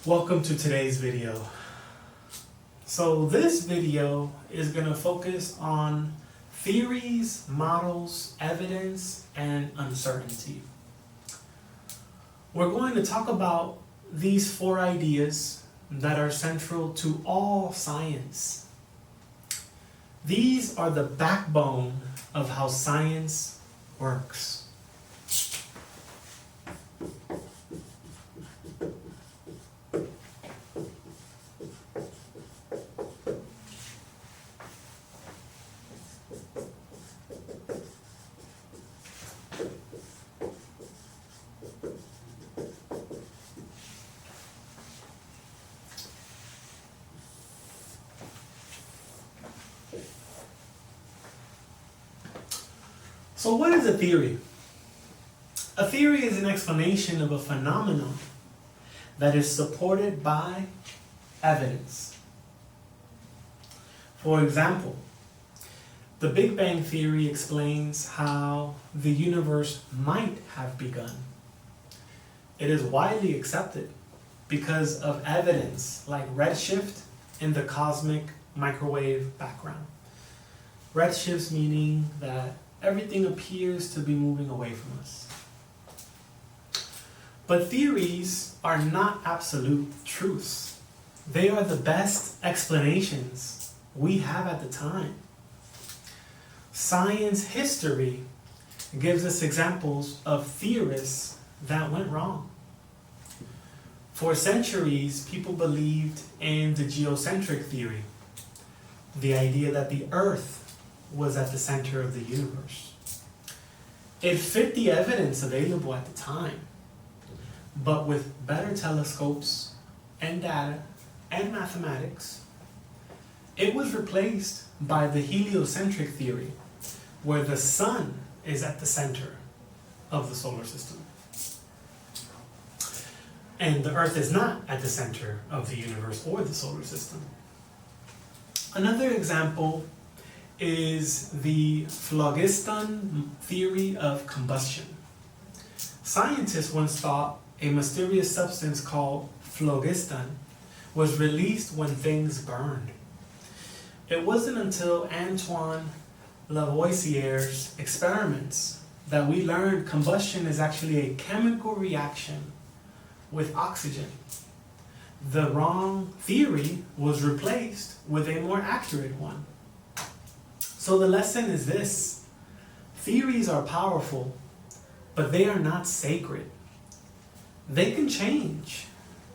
Welcome to today's video. So this video is going to focus on theories, models, evidence, and uncertainty. We're going to talk about these four ideas that are central to all science. These are the backbone of how science works. So what is a theory? A theory is an explanation of a phenomenon that is supported by evidence. For example, the Big Bang Theory explains how the universe might have begun. It is widely accepted because of evidence like redshift in the cosmic microwave background. Redshift meaning that everything appears to be moving away from us. But theories are not absolute truths. They are the best explanations we have at the time. Science history gives us examples of theorists that went wrong. For centuries, people believed in the geocentric theory, the idea that the Earth was at the center of the universe. It fit the evidence available at the time, but with better telescopes and data and mathematics, it was replaced by the heliocentric theory, where the sun is at the center of the solar system. And the Earth is not at the center of the universe or the solar system. Another example is the phlogiston theory of combustion. Scientists once thought a mysterious substance called phlogiston was released when things burned. It wasn't until Antoine Lavoisier's experiments that we learned combustion is actually a chemical reaction with oxygen. The wrong theory was replaced with a more accurate one. So the lesson is this: theories are powerful, but they are not sacred. They can change,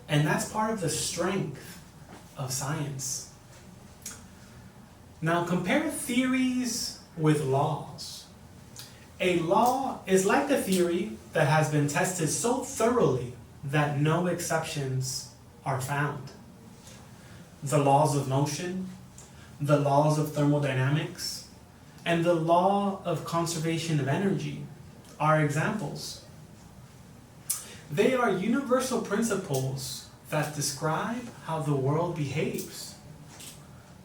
and that's part of the strength of science. Now compare theories with laws. A law is like a theory that has been tested so thoroughly that no exceptions are found. The laws of motion, the laws of thermodynamics, and the law of conservation of energy are examples. They are universal principles that describe how the world behaves.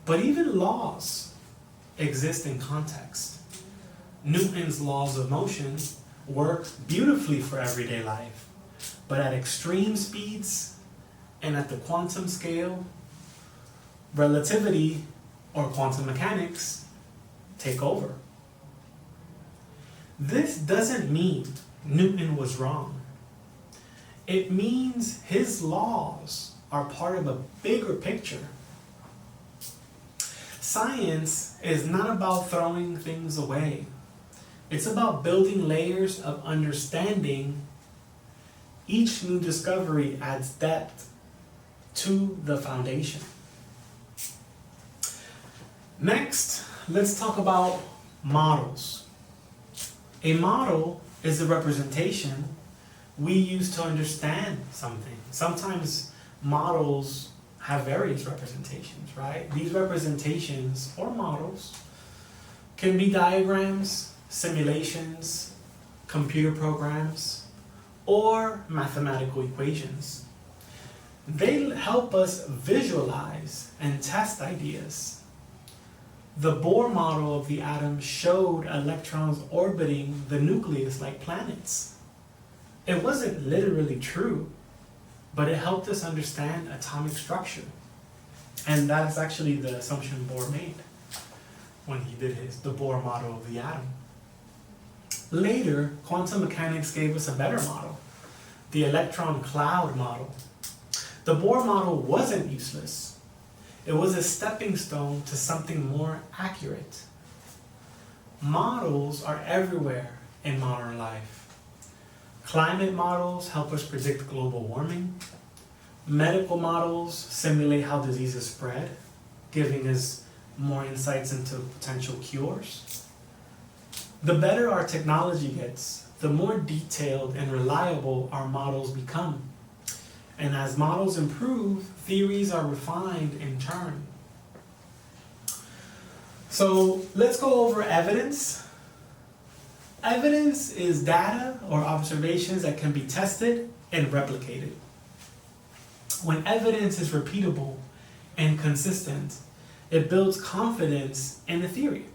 But even laws exist in context. Newton's laws of motion work beautifully for everyday life, but at extreme speeds and at the quantum scale, relativity or quantum mechanics take over. This doesn't mean Newton was wrong. It means his laws are part of a bigger picture. Science is not about throwing things away. It's about building layers of understanding. Each new discovery adds depth to the foundation. Next, let's talk about models. A model is a representation we use to understand something. Sometimes models have various representations, right? These representations or models can be diagrams, simulations, computer programs, or mathematical equations. They help us visualize and test ideas. The Bohr model of the atom showed electrons orbiting the nucleus like planets. It wasn't literally true, but it helped us understand atomic structure. And that's actually the assumption Bohr made when he did the Bohr model of the atom. Later, quantum mechanics gave us a better model, the electron cloud model. The Bohr model wasn't useless. It was a stepping stone to something more accurate. Models are everywhere in modern life. Climate models help us predict global warming. Medical models simulate how diseases spread, giving us more insights into potential cures. The better our technology gets, the more detailed and reliable our models become. And as models improve, theories are refined in turn. So let's go over evidence. Evidence is data or observations that can be tested and replicated. When evidence is repeatable and consistent, it builds confidence in the theory.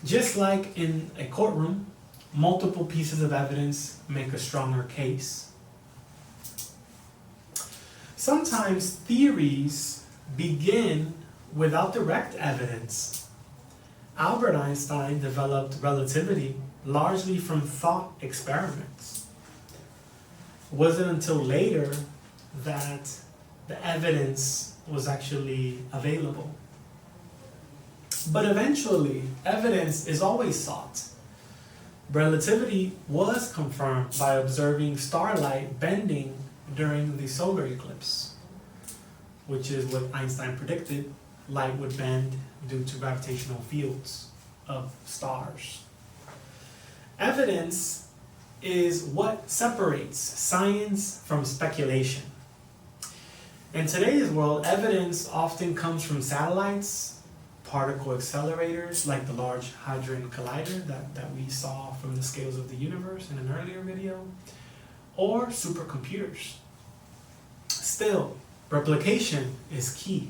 Just like in a courtroom, multiple pieces of evidence make a stronger case. Sometimes theories begin without direct evidence. Albert Einstein developed relativity largely from thought experiments. It wasn't until later that the evidence was actually available. But eventually, evidence is always sought. Relativity was confirmed by observing starlight bending during the solar eclipse, which is what Einstein predicted. Light would bend due to gravitational fields of stars. Evidence is what separates science from speculation. In today's world, evidence often comes from satellites, particle accelerators like the Large Hadron Collider that we saw from the scales of the universe in an earlier video, or supercomputers. Still, replication is key.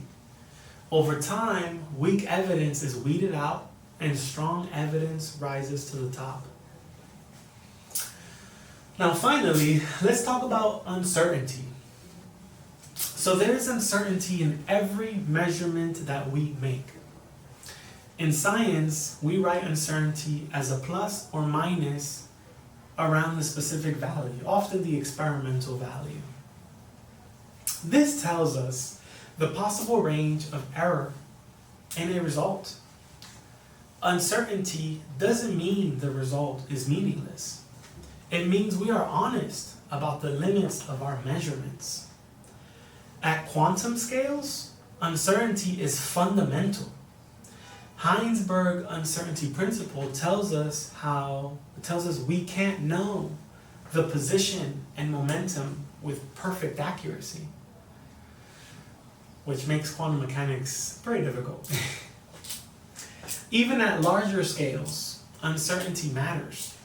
Over time, weak evidence is weeded out and strong evidence rises to the top. Now finally, let's talk about uncertainty. So there is uncertainty in every measurement that we make. In science, we write uncertainty as a plus or minus around the specific value, often the experimental value. This tells us the possible range of error in a result. Uncertainty doesn't mean the result is meaningless. It means we are honest about the limits of our measurements. At quantum scales, uncertainty is fundamental. Heisenberg uncertainty principle tells us we can't know the position and momentum with perfect accuracy, which makes quantum mechanics very difficult. Even at larger scales, uncertainty matters.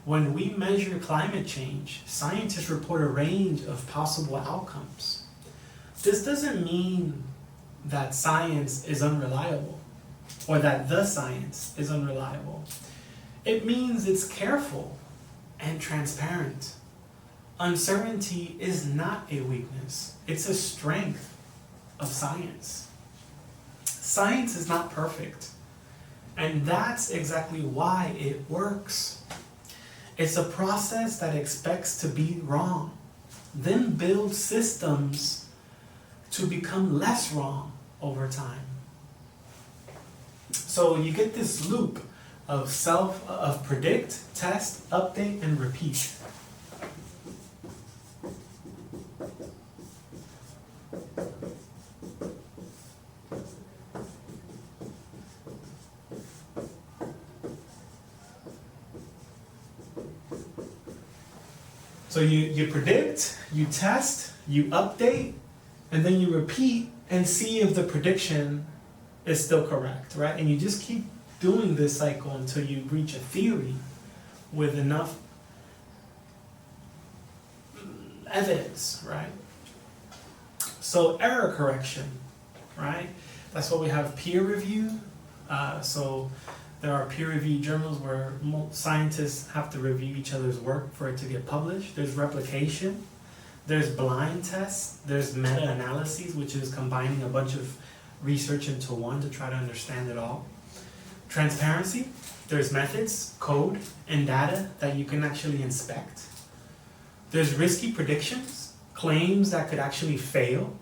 When we measure climate change, scientists report a range of possible outcomes. This doesn't mean that science is unreliable or that the science is unreliable. It means it's careful and transparent. Uncertainty is not a weakness, it's a strength of science. Science is not perfect, and that's exactly why it works. It's a process that expects to be wrong, then builds systems to become less wrong over time. So you get this loop of predict, test, update, and repeat. So you predict, you test, you update, and then you repeat and see if the prediction is still correct, right? And you just keep doing this cycle until you reach a theory with enough evidence, right? So error correction, right? That's what we have peer review. So there are peer-reviewed journals where scientists have to review each other's work for it to get published. There's replication. There's blind tests, there's meta-analyses, which is combining a bunch of research into one to try to understand it all. Transparency, there's methods, code, and data that you can actually inspect. There's risky predictions, claims that could actually fail.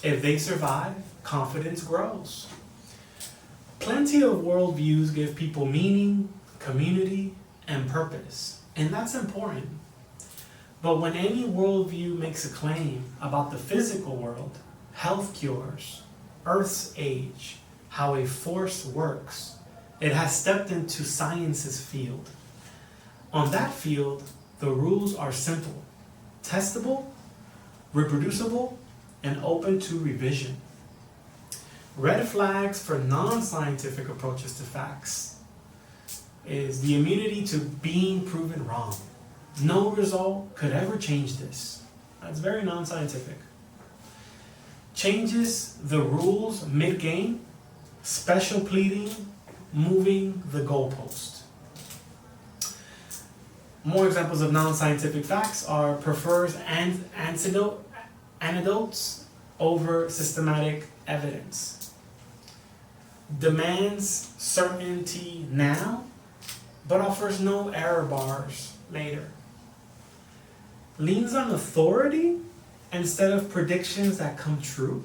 If they survive, confidence grows. Plenty of worldviews give people meaning, community, and purpose, and that's important. But when any worldview makes a claim about the physical world, health cures, Earth's age, how a force works, it has stepped into science's field. On that field, the rules are simple, testable, reproducible, and open to revision. Red flags for non-scientific approaches to facts is the immunity to being proven wrong. No result could ever change this. That's very non-scientific. Changes the rules mid-game, special pleading, moving the goalpost. More examples of non-scientific facts are prefers anecdotes over systematic evidence. Demands certainty now, but offers no error bars later. Leans on authority instead of predictions that come true.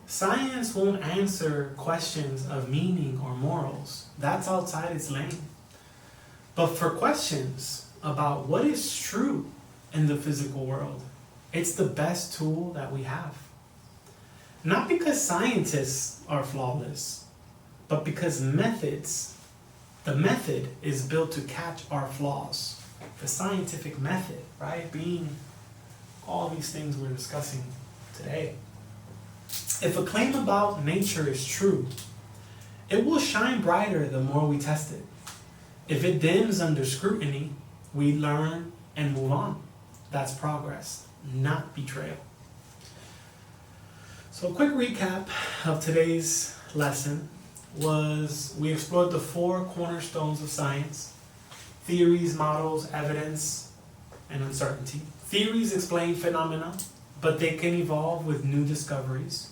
Science won't answer questions of meaning or morals. That's outside its lane. But for questions about what is true in the physical world, it's the best tool that we have. Not because scientists are flawless, but because the method is built to catch our flaws. The scientific method, right? Being all these things we're discussing today. If a claim about nature is true, it will shine brighter the more we test it. If it dims under scrutiny, we learn and move on. That's progress, not betrayal. So a quick recap of today's lesson was we explored the 4 cornerstones of science: theories, models, evidence, and uncertainty. Theories explain phenomena, but they can evolve with new discoveries.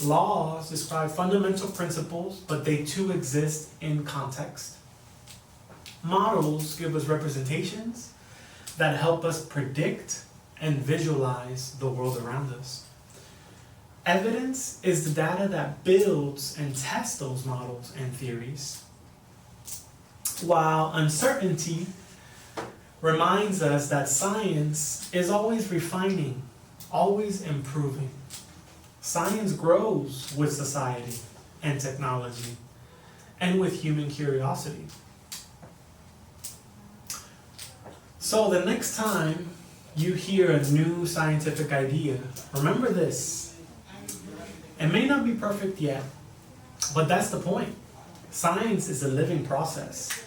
Laws describe fundamental principles, but they too exist in context. Models give us representations that help us predict and visualize the world around us. Evidence is the data that builds and tests those models and theories, while uncertainty reminds us that science is always refining, always improving. Science grows with society and technology and with human curiosity. So the next time you hear a new scientific idea, remember this. It may not be perfect yet, but that's the point. Science is a living process.